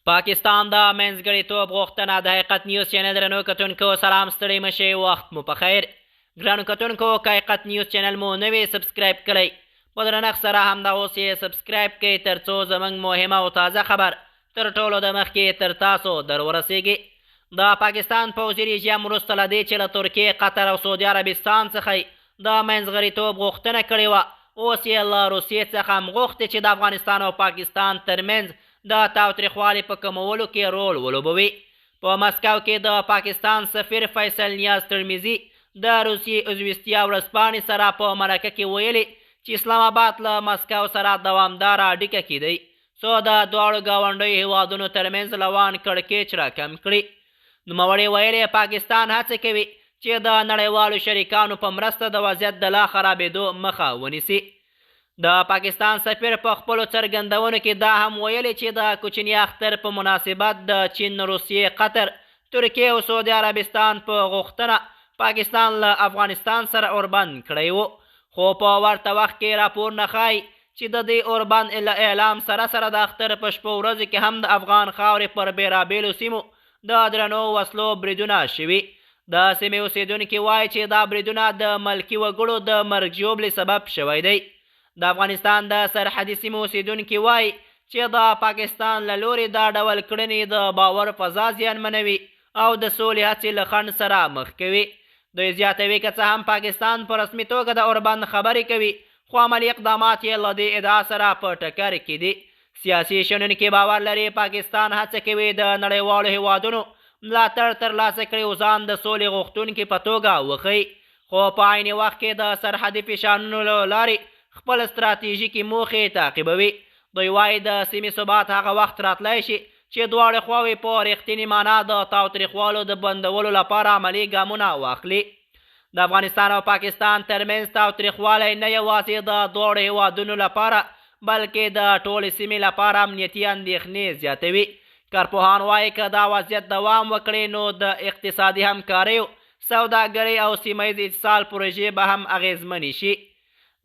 پاکستان د منځګړیتوب غوښتنه د حقیقت نیوز چینل درنو کتونکو سلام ستړي مه شئ وخت مو په خیر ګرانو کتونکو که حقیقت نیوز چینل مو نه وي سبسکرایب کړئ په درنښت سره همدا اوس یې سبسکرایب کړئ تر څو زموږ مهمه او تازه خبر تر ټولو د مخکې تر تاسو در ورسیږي د پاکستان پوځي رژیم وروسته له دې چې له ترکیې قطر او سعودي عربستان څخه د منځګړیتوب غوښتنه کړې وه اوس یې له روسیې څخه هم غوښتې چې د افغانستان او پاکستان ترمنځ د تاوتریخوالي په کمولو کې رول ولوبوي په مسکو کې د پاکستان سفیر فیصل نیاز ترمیزي د روسیې عضویتیا ورځپاڼې سره په مرکه کې ویلي چې اسلام آباد له مسکو سره دوامداره اړیکه کیدی څو د دواړو ګاونډیو هیوادونو ترمنځ روان کړکېچ راکم کړي نوموړي ویلي پاکستان هڅه کوي چې د نړیوالو شریکانو په مرسته د وضعیت د لا خرابېدو مخه ونیسي د پاکستان سفیر په خپلو څرګندونو کې دا هم ویلي چې د کوچني اختر په مناسبت د چین روسیې قطر ترکیې او سعودي عربستان په غوښتنه پاکستان له افغانستان سره اوربند کړی و خو په ورته وخت کې راپورونه ښایي چې د دې اوربند اعلام سره سره د اختر په شپو ورځو کې هم د افغان خاورې پر بېلابېلو سیمو د درنو وسلو بریدونه شوي د سیمې اوسېدونکي وایي چې دا بریدونه د ملکي وګړو د مرګ ژوبلې سبب شوی دی د افغانستان د سرحدي سیمو اوسېدونکي وایي چې د پاکستان له لورې دا ډول کړنې د باور فضا زیانمنوي او د سولې هڅې له خنډ سره مخ کوي دوی زیاتوي که څه هم پاکستان په رسمي توګه د اوربند خبرې کوي خو عملي اقدامات یې له دې ادعا سره په ټکر کې دي سیاسي شنونکي باور لري پاکستان هڅه کوي د نړیوالو هیوادونو ملاتړ ترلاسه کړي او ځان د سولې غوښتونکي په توګه وښیي خو په عین وخت کې د سرحدي فشارونو له لارې خپل ستراتیژیکي موخې تعقیبوي دوی وایي د سیمې ثبات هغه وخت راتلی شي چې دواړې خواوې په رښتینې معنا د تاوتریخوالو د بندولو لپاره عملي ګامونه واخلي د افغانستان او پاکستان ترمنځ تاوتریخوالی نه یوازې د دواړو هیوادونو لپاره بلکې د ټولې سیمې لپاره امنیتي اندېښنې زیاتوي کارپوهان وایي که دا وضعیت دوام وکړي نو د اقتصادي همکاریو سوداګرۍ او سیمه ییز اتصال پروژې به هم اغېزمنې شي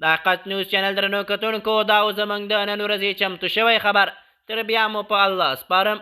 د حقیقت نیوز چینل درنو کتونکو دا و زموږ د نن ورځې چمتو شوی خبر تر بیا مو په الله سپارم